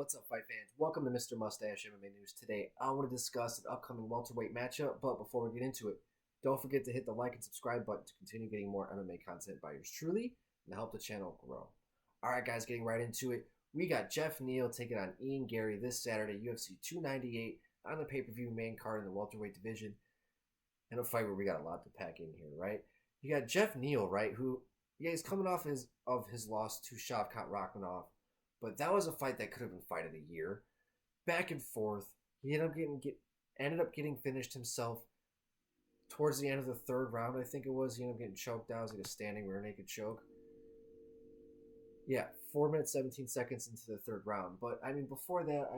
What's up, fight fans? Welcome to Mr. Mustache MMA News. Today, I want to discuss an upcoming welterweight matchup, but before we get into it, don't forget to hit the like and subscribe button to continue getting more MMA content by yours truly and help the channel grow. All right, guys, getting right into it. We got Geoff Neal taking on Garry this Saturday, UFC 298, on the pay-per-view main card in the welterweight division, in a fight where we got a lot to pack in here, right? You got Geoff Neal, right, who, he's coming off his loss to Shavkat Rakhmonov. But that was a fight that could have been fight of the year. Back and forth. He ended up getting finished himself towards the end of the third round, I think it was. He ended up getting choked out. It was like a standing rear naked choke. Yeah, 4 minutes, 17 seconds into the third round. But, before that,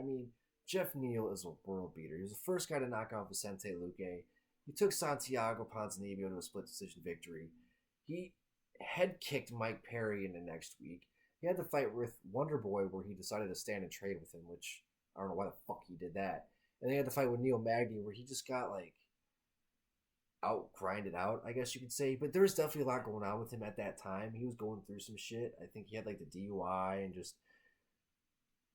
Geoff Neal is a world beater. He was the first guy to knock out Vicente Luque. He took Santiago Ponzinibbio to a split decision victory. He head kicked Mike Perry in the next week. He had the fight with Wonder Boy where he decided to stand and trade with him, which I don't know why the fuck he did that. And then he had the fight with Neil Magny where he just got grinded out, I guess you could say. But there was definitely a lot going on with him at that time. He was going through some shit. I think he had the DUI and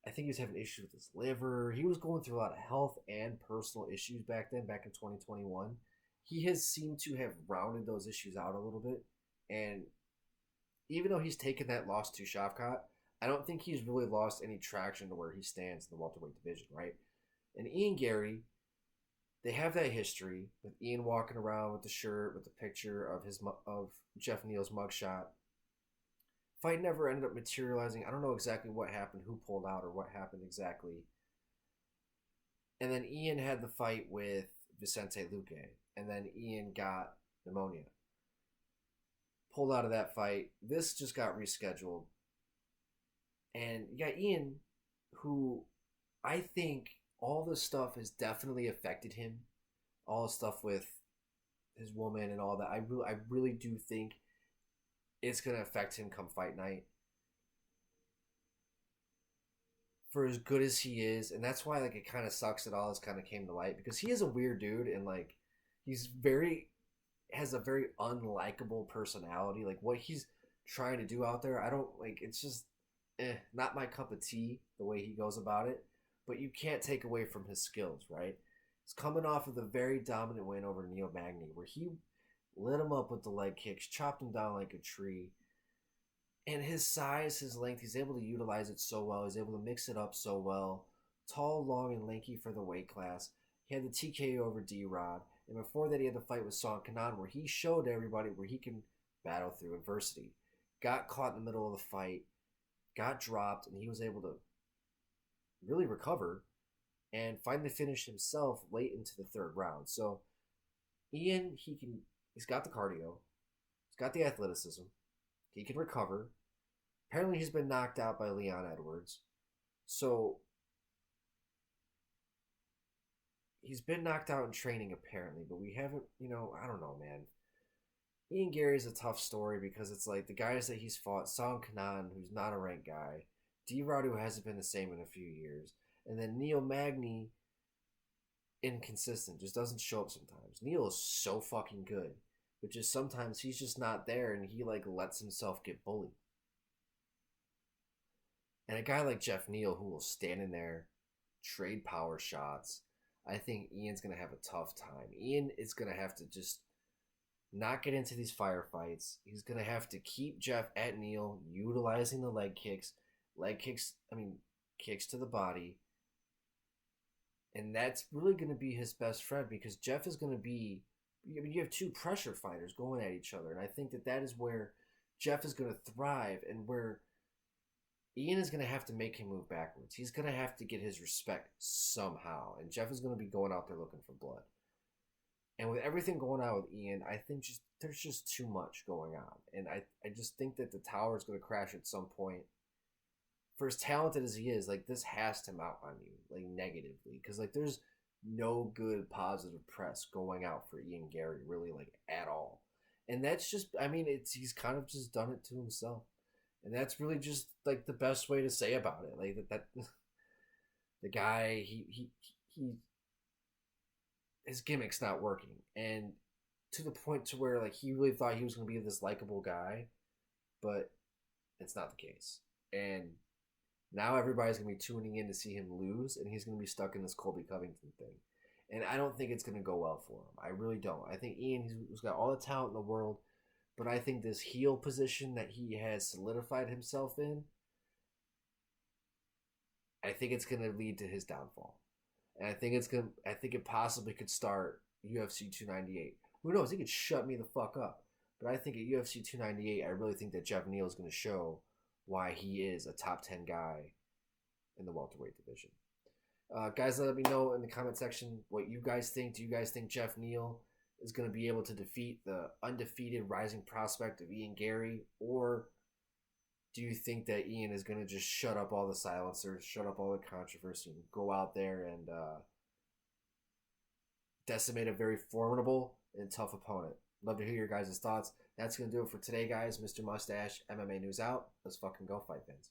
I think he was having issues with his liver. He was going through a lot of health and personal issues back then, back in 2021. He has seemed to have rounded those issues out a little bit. And even though he's taken that loss to Shavkat, I don't think he's really lost any traction to where he stands in the welterweight division, right? And Garry, they have that history with Ian walking around with the shirt with the picture of Geoff Neal's mugshot. Fight never ended up materializing. I don't know exactly what happened, who pulled out, or what happened exactly. And then Ian had the fight with Vicente Luque, and then Ian got pneumonia. Pulled out of that fight. This just got rescheduled. And you got Ian, who I think all this stuff has definitely affected him. All the stuff with his woman and all that. I really do think it's going to affect him come fight night. For as good as he is, and that's why it kind of sucks that all this kind of came to light, because he is a weird dude and he's has a very unlikable personality. What he's trying to do out there, I don't it's just not my cup of tea the way he goes about it. But you can't take away from his skills, right? He's coming off of the very dominant win over Neil Magny, where he lit him up with the leg kicks, chopped him down like a tree. And his size, his length, he's able to utilize it so well. He's able to mix it up so well. Tall, long, and lanky for the weight class. He had the TKO over D-Rod. And before that, he had the fight with Song Kanan, where he showed everybody where he can battle through adversity. Got caught in the middle of the fight, got dropped, and he was able to really recover and finally finish himself late into the third round. So Ian, he's got the cardio, he's got the athleticism, he can recover. Apparently he's been knocked out by Leon Edwards. So he's been knocked out in training apparently, but we haven't, I don't know, man. Garry is a tough story because it's the guys that he's fought, Song Kanan, who's not a ranked guy, D-Rod, who hasn't been the same in a few years, and then Neil Magny, inconsistent, just doesn't show up sometimes. Neil is so fucking good, but just sometimes he's just not there, and he lets himself get bullied. And a guy like Geoff Neal, who will stand in there, trade power shots, I think Ian's going to have a tough time. Ian is going to have to just not get into these firefights. He's going to have to keep Geoff at Neal, utilizing the leg kicks, kicks to the body. And that's really going to be his best friend, because Geoff is going to be, you have two pressure fighters going at each other. And I think that is where Geoff is going to thrive, and where Ian is going to have to make him move backwards. He's going to have to get his respect somehow. And Geoff is going to be going out there looking for blood. And with everything going on with Ian, I think there's just too much going on. And I just think that the tower is going to crash at some point. For as talented as he is, this has to mount on you, negatively. Because, there's no good positive press going out for Garry, really, at all. And that's just, he's kind of just done it to himself. And that's really just, the best way to say about it. That the guy, he his gimmick's not working. And to the point to where, he really thought he was going to be this likable guy. But it's not the case. And Now everybody's gonna be tuning in to see him lose, and he's gonna be stuck in this Colby Covington thing. And I don't think it's gonna go well for him. I really don't. I think Ian, he's got all the talent in the world, but I think this heel position that he has solidified himself in, I think it's gonna lead to his downfall. And I think it's gonna. I think it possibly could start UFC 298. Who knows? He could shut me the fuck up. But I think at UFC 298, I really think that Geoff Neal is going to show why he is a top 10 guy in the welterweight division. Guys, let me know in the comment section what you guys think. Do you guys think Geoff Neal is going to be able to defeat the undefeated rising prospect of Ian Garry? Or do you think that Ian is going to just shut up all the silencers, shut up all the controversy, and go out there and decimate a very formidable and tough opponent? Love to hear your guys' thoughts. That's going to do it for today, guys. Mr. Mustache, MMA News out. Let's fucking go, fight fans.